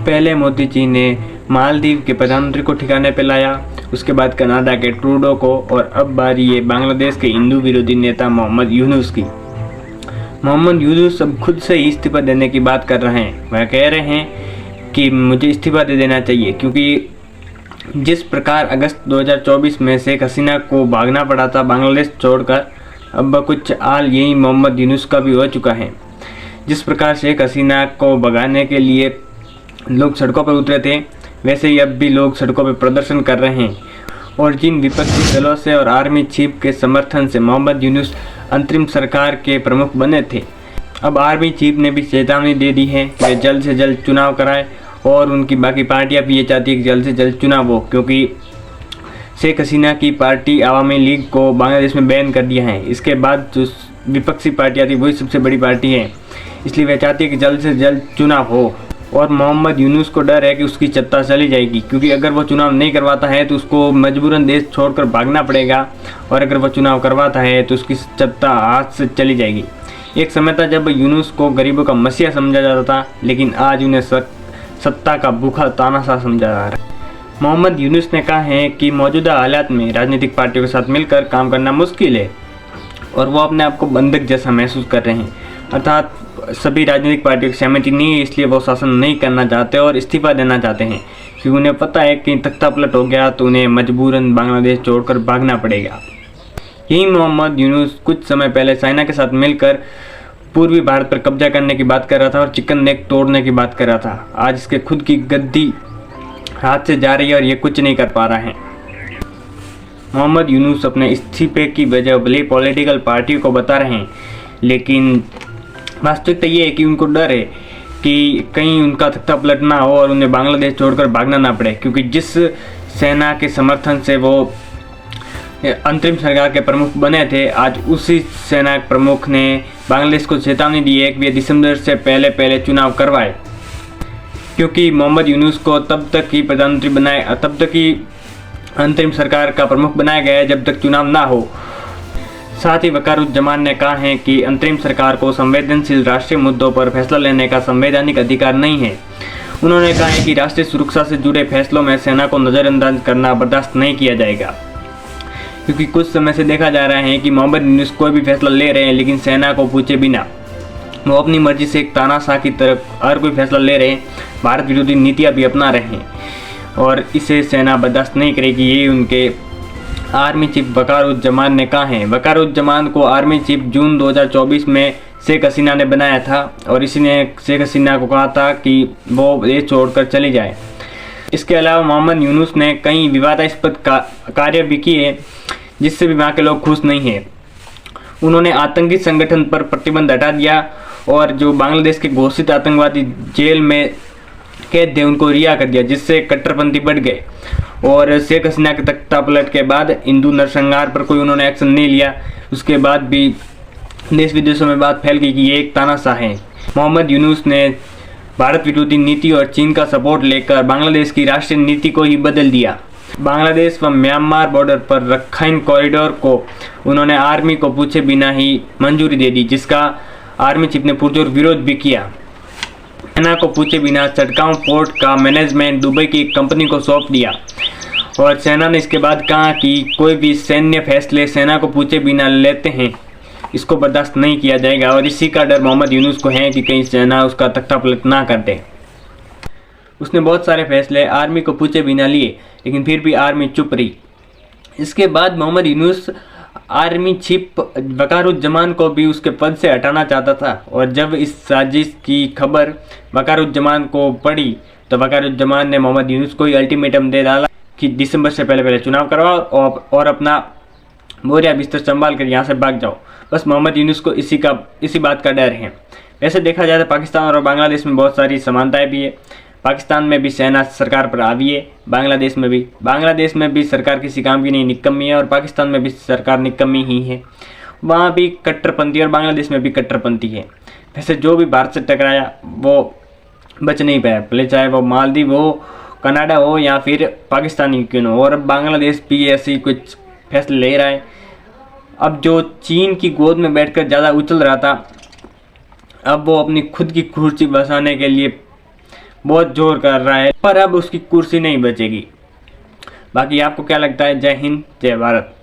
पहले मोदी जी ने मालदीव के प्रधानमंत्री को ठिकाने पे लाया, उसके बाद कनाडा के ट्रूडो को, और अब बारी है बांग्लादेश के हिंदू विरोधी नेता मोहम्मद यूनुस की। मोहम्मद यूनुस अब खुद से ही इस्तीफा देने की बात कर रहे हैं। वह कह रहे हैं कि मुझे इस्तीफा दे देना चाहिए, क्योंकि जिस प्रकार अगस्त 2024 में शेख हसीना को भागना पड़ा था बांग्लादेश छोड़कर, अब कुछ हाल यही मोहम्मद यूनुस का भी हो चुका है। जिस प्रकार शेख हसीना को भगाने के लिए लोग सड़कों पर उतरे थे, वैसे ही अब भी लोग सड़कों पर प्रदर्शन कर रहे हैं। और जिन विपक्षी दलों से और आर्मी चीफ के समर्थन से मोहम्मद यूनुस अंतरिम सरकार के प्रमुख बने थे, अब आर्मी चीफ ने भी चेतावनी दे दी है कि जल्द से जल्द चुनाव कराए, और उनकी बाकी पार्टियां भी ये चाहती है कि जल्द से जल्द चुनाव हो, क्योंकि शेख हसीना की पार्टी आवामी लीग को बांग्लादेश में बैन कर दिया है। इसके बाद जो विपक्षी पार्टियां थी वही सबसे बड़ी पार्टी है, इसलिए वह चाहती है कि जल्द से जल्द चुनाव हो। और मोहम्मद यूनुस को डर है कि उसकी सत्ता चली जाएगी, क्योंकि अगर वो चुनाव नहीं करवाता है तो उसको मजबूरन देश छोड़कर भागना पड़ेगा, और अगर वो चुनाव करवाता है तो उसकी सत्ता हाथ से चली जाएगी। एक समय था जब यूनुस को गरीबों का मसीहा समझा जाता था, लेकिन आज उन्हें सत्ता का भूखा तानाशाह समझा जा रहा है। मोहम्मद यूनुस ने कहा है कि मौजूदा हालात में राजनीतिक पार्टियों के साथ मिलकर काम करना मुश्किल है, और वो अपने आप को बंधक जैसा महसूस कर रहे हैं। अर्थात सभी राजनीतिक पार्टियों की सहमति नहीं है, इसलिए वो शासन नहीं करना चाहते और इस्तीफा देना चाहते हैं, क्योंकि उन्हें पता है कि तख्ता पलट हो गया तो उन्हें मजबूरन बांग्लादेश छोड़कर भागना पड़ेगा। यही मोहम्मद यूनुस कुछ समय पहले चाइना के साथ मिलकर पूर्वी भारत पर कब्जा करने की बात कर रहा था और चिकन नेक तोड़ने की बात कर रहा था। आज इसके खुद की गद्दी हाथ से जा रही है और ये कुछ नहीं कर पा रहा है। मोहम्मद यूनुस अपने इस्तीफे की वजह भले पॉलिटिकल पार्टी को बता रहे हैं, लेकिन वास्तविकता ये है कि उनको डर है कि कहीं उनका तख्ता पलट ना हो और उन्हें बांग्लादेश छोड़कर भागना ना पड़े, क्योंकि जिस सेना के समर्थन से वो अंतरिम सरकार के प्रमुख बने थे, आज उसी सेना प्रमुख ने बांग्लादेश को चेतावनी दी है कि वे दिसंबर से पहले चुनाव करवाए, क्योंकि मोहम्मद यूनुस को तब तक ही प्रधानमंत्री तब तक ही अंतरिम सरकार का प्रमुख बनाया गया है जब तक चुनाव ना हो। साथ ही वकारुज्जमान ने कहा है कि अंतरिम सरकार को संवेदनशील राष्ट्रीय मुद्दों पर फैसला लेने का संवैधानिक अधिकार नहीं है। उन्होंने कहा है कि राष्ट्रीय सुरक्षा से जुड़े फैसलों में सेना को नज़रअंदाज करना बर्दाश्त नहीं किया जाएगा, क्योंकि कुछ समय से देखा जा रहा है कि मोहम्मद यूनुस कोई भी फैसला ले रहे हैं, लेकिन सेना को पूछे बिना वो अपनी मर्जी से एक तानाशाह की तरफ हर कोई फैसला ले रहे हैं, भारत विरोधी नीतियाँ भी अपना रहे हैं, और इसे सेना बर्दाश्त नहीं करेगी। ये उनके आर्मी चीफ वकारुज्जमान ने कहा है। वकारुज्जमान को आर्मी चीफ जून 2024 में शेख हसीना ने बनाया था, और इसी ने शेख हसीना को कहा था कि वो देश छोड़कर चली जाए। इसके अलावा मोहम्मद यूनुस ने कई विवादास्पद कार्य भी किए, जिससे भी वहाँ के लोग खुश नहीं हैं। उन्होंने आतंकी संगठन पर प्रतिबंध हटा दिया, और जो बांग्लादेश के घोषित आतंकवादी जेल में कैद थे उनको रिहा कर दिया, जिससे कट्टरपंथी बढ़ गए। और शेख हसीना के तख्ता पलट के बाद हिंदू नरसंहार पर कोई उन्होंने एक्शन नहीं लिया। उसके बाद भी देश विदेशों में बात फैल गई कि ये एक तानाशाह है। मोहम्मद यूनुस ने भारत विरोधी नीति और चीन का सपोर्ट लेकर बांग्लादेश की राष्ट्रीय नीति को ही बदल दिया। बांग्लादेश व म्यांमार बॉर्डर पर रखाइन कॉरिडोर को उन्होंने आर्मी को पूछे बिना ही मंजूरी दे दी, जिसका आर्मी चीफ ने पुरजोर विरोध भी किया। सेना को पूछे बिना चटगांव पोर्ट का मैनेजमेंट दुबई की एक कंपनी को सौंप दिया, और सेना ने इसके बाद कहा कि कोई भी सैन्य फैसले सेना को पूछे बिना लेते हैं, इसको बर्दाश्त नहीं किया जाएगा। और इसी का डर मोहम्मद यूनुस को है कि कहीं सेना उसका तख्ता पलट ना कर दे। उसने बहुत सारे फैसले आर्मी को पूछे बिना लिए, लेकिन फिर भी आर्मी चुप रही। इसके बाद मोहम्मद यूनुस आर्मी चीफ वकारुज्जमान को भी उसके पद से हटाना चाहता था, और जब इस साजिश की खबर वकारुज्जमान को पड़ी तो वकारुज्जमान ने मोहम्मद यूनुस को ही अल्टीमेटम दे डाला कि दिसंबर से पहले चुनाव करवाओ और अपना बोरिया बिस्तर संभाल कर यहाँ से भाग जाओ। बस मोहम्मद यूनुस को इसी बात का डर है। वैसे देखा जाए तो पाकिस्तान और बांग्लादेश में बहुत सारी समानताएं भी है। पाकिस्तान में भी सेना सरकार पर हावी है, बांग्लादेश में भी सरकार किसी काम की नहीं, निकम्मी है, और पाकिस्तान में भी सरकार निकम्मी ही है। वहाँ भी कट्टरपंथी और बांग्लादेश में भी कट्टरपंथी है। वैसे जो भी भारत से टकराया वो बच नहीं पाया, भले चाहे वो मालदीव हो, कनाडा हो या फिर पाकिस्तान ही क्यों हो। और अब बांग्लादेश भी ऐसी कुछ फैसले ले रहा है। अब जो चीन की गोद में बैठकर ज़्यादा उछल रहा था, अब वो अपनी खुद की कुर्सी बसाने के लिए बहुत जोर कर रहा है, पर अब उसकी कुर्सी नहीं बचेगी। बाकी आपको क्या लगता है? जय हिंद, जय भारत।